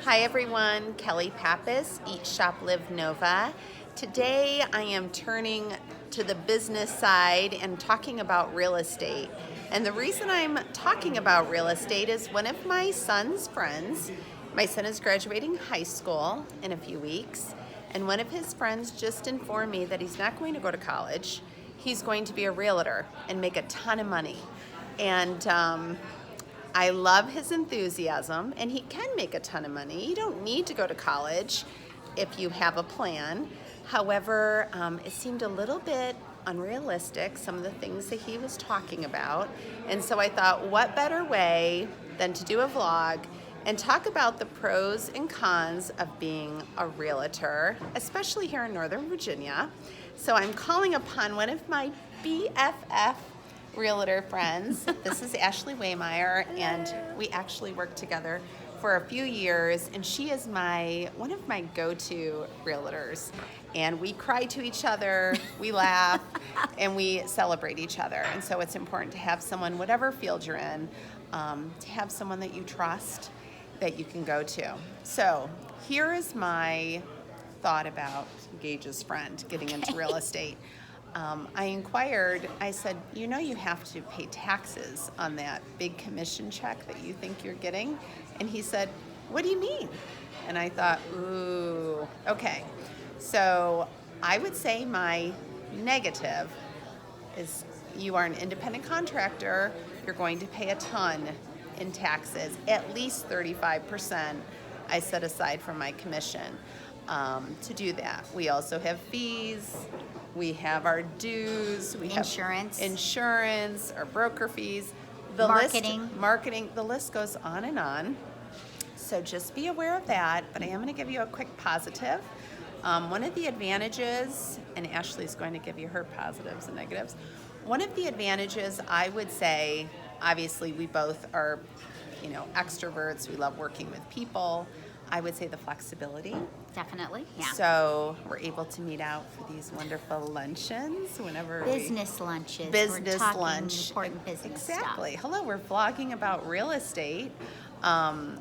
Hi everyone, Kelly Pappas, Eat Shop Live Nova. Today I am turning to the business side and talking about real estate. And the reason I'm talking about real estate is one of my son's friends, my son is graduating high school in a few weeks, and one of his friends just informed me that he's not going to go to college. He's going to be a realtor and make a ton of money. And I love his enthusiasm, and he can make a ton of money. You don't need to go to college if you have a plan. However, it seemed a little bit unrealistic, some of the things that he was talking about. And so I thought, what better way than to do a vlog and talk about the pros and cons of being a realtor, especially here in Northern Virginia. So I'm calling upon one of my BFF realtor friends. This is Ashleigh Wehmeyer, and we actually worked together for a few years, and she is one of my go-to realtors. And we cry to each other, we laugh, and we celebrate each other. And so it's important to have someone, whatever field you're in, to have someone that you trust, that you can go to. So here is my thought about Gage's friend getting into real estate. I inquired, I said, you know you have to pay taxes on that big commission check that you think you're getting? And he said, what do you mean? And I thought, ooh, okay. So I would say my negative is you are an independent contractor, you're going to pay a ton in taxes, at least 35% I set aside from my commission to do that. We also have fees. We have our dues, we have insurance, our broker fees, marketing, the list goes on and on. So just be aware of that, but I am going to give you a quick positive. One of the advantages, and Ashleigh's going to give you her positives and negatives. One of the advantages, I would say, obviously we both are, extroverts, we love working with people. I would say the flexibility. Definitely, yeah. So we're able to meet out for these wonderful luncheons whenever business lunches. Business we're talking lunch. Important business Exactly. stuff. Hello, we're vlogging about real estate. And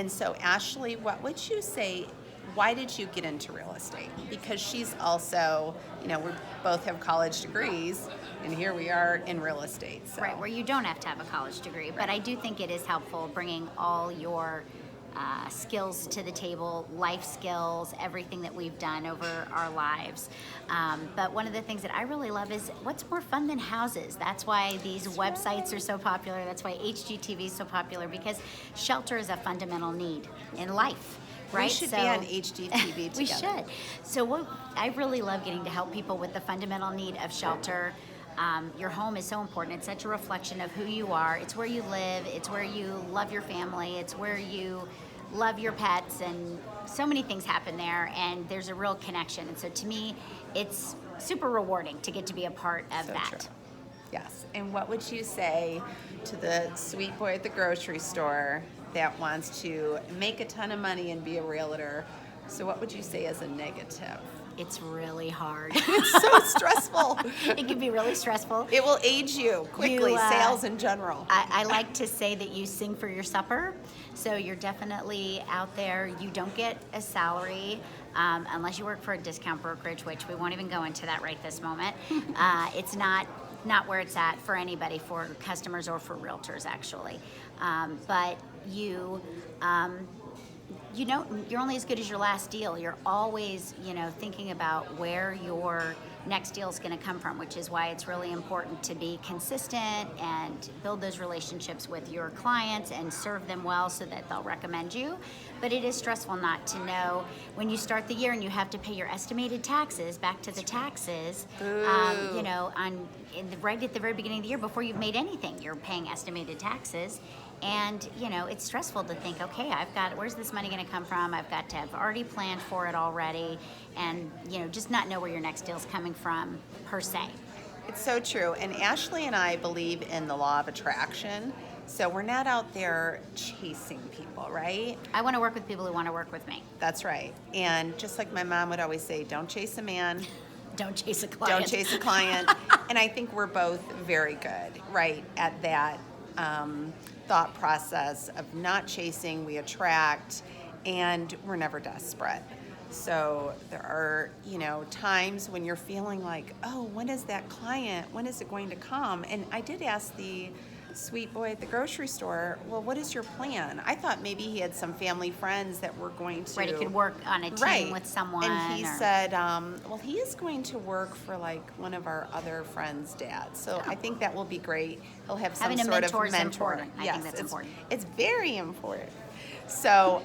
so Ashleigh, what would you say, why did you get into real estate? Because she's also, we both have college degrees, and here we are in real estate. So. Right, where you don't have to have a college degree. But I do think it is helpful bringing all your skills to the table, life skills, everything that we've done over our lives. But one of the things that I really love is what's more fun than houses? That's why these websites are so popular. That's why HGTV is so popular, because shelter is a fundamental need in life. Right? We should be on HGTV together. We should. So I really love getting to help people with the fundamental need of shelter. Your home is so important. It's such a reflection of who you are. It's where you live. It's where you love your family. It's where you love your pets, and so many things happen there, and there's a real connection. And so to me, it's super rewarding to get to be a part of that. True. Yes. And what would you say to the sweet boy at the grocery store that wants to make a ton of money and be a realtor? So what would you say as a negative? It's really hard. It's so stressful. It can be really stressful. It will age you quickly, sales in general. I like to say that you sing for your supper. So you're definitely out there. You don't get a salary unless you work for a discount brokerage, which we won't even go into that right this moment. It's not where it's at for anybody, for customers or for realtors, actually. But you're only as good as your last deal. You're always, thinking about where your next deal is going to come from, which is why it's really important to be consistent and build those relationships with your clients and serve them well so that they'll recommend you. But it is stressful not to know when you start the year and you have to pay your estimated taxes, back to the taxes, right at the very beginning of the year before you've made anything, you're paying estimated taxes. And, it's stressful to think, okay, where's this money going to come from? I've got to have already planned for it already, and, just not know where your next deal's coming from, per se. It's so true. And Ashleigh and I believe in the law of attraction. So we're not out there chasing people, right? I want to work with people who want to work with me. That's right. And just like my mom would always say, don't chase a man. Don't chase a client. Don't chase a client. And I think we're both very good, right, at that thought process of not chasing, we attract, and we're never desperate. So there are, times when you're feeling like, oh, when is that client? When is it going to come? And I did ask the sweet boy at the grocery store, well, what is your plan? I thought maybe he had some family friends that were going to... Right, he could work on a team with someone. And he said, well, he is going to work for like one of our other friends' dads. So I think that will be great. He'll have some Having a sort mentor of is mentor. important. I think that's important. It's very important. So,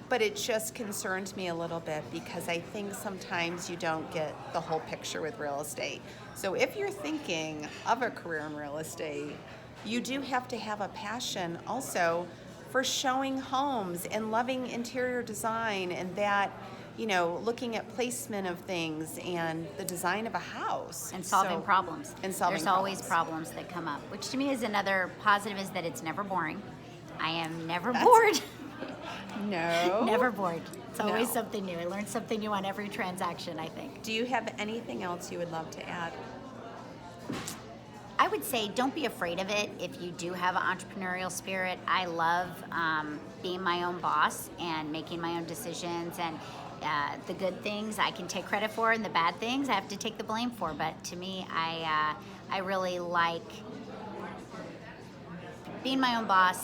but it just concerns me a little bit because I think sometimes you don't get the whole picture with real estate. So if you're thinking of a career in real estate, you do have to have a passion also for showing homes and loving interior design and that, looking at placement of things and the design of a house. And solving problems. And solving There's always problems that come up, which to me is another positive, is that it's never boring. I am never bored. No. Never bored. It's always No. something new. I learn something new on every transaction, I think. Do you have anything else you would love to add? I would say don't be afraid of it if you do have an entrepreneurial spirit. I love being my own boss and making my own decisions, and the good things I can take credit for, and the bad things I have to take the blame for. But to me, I really like being my own boss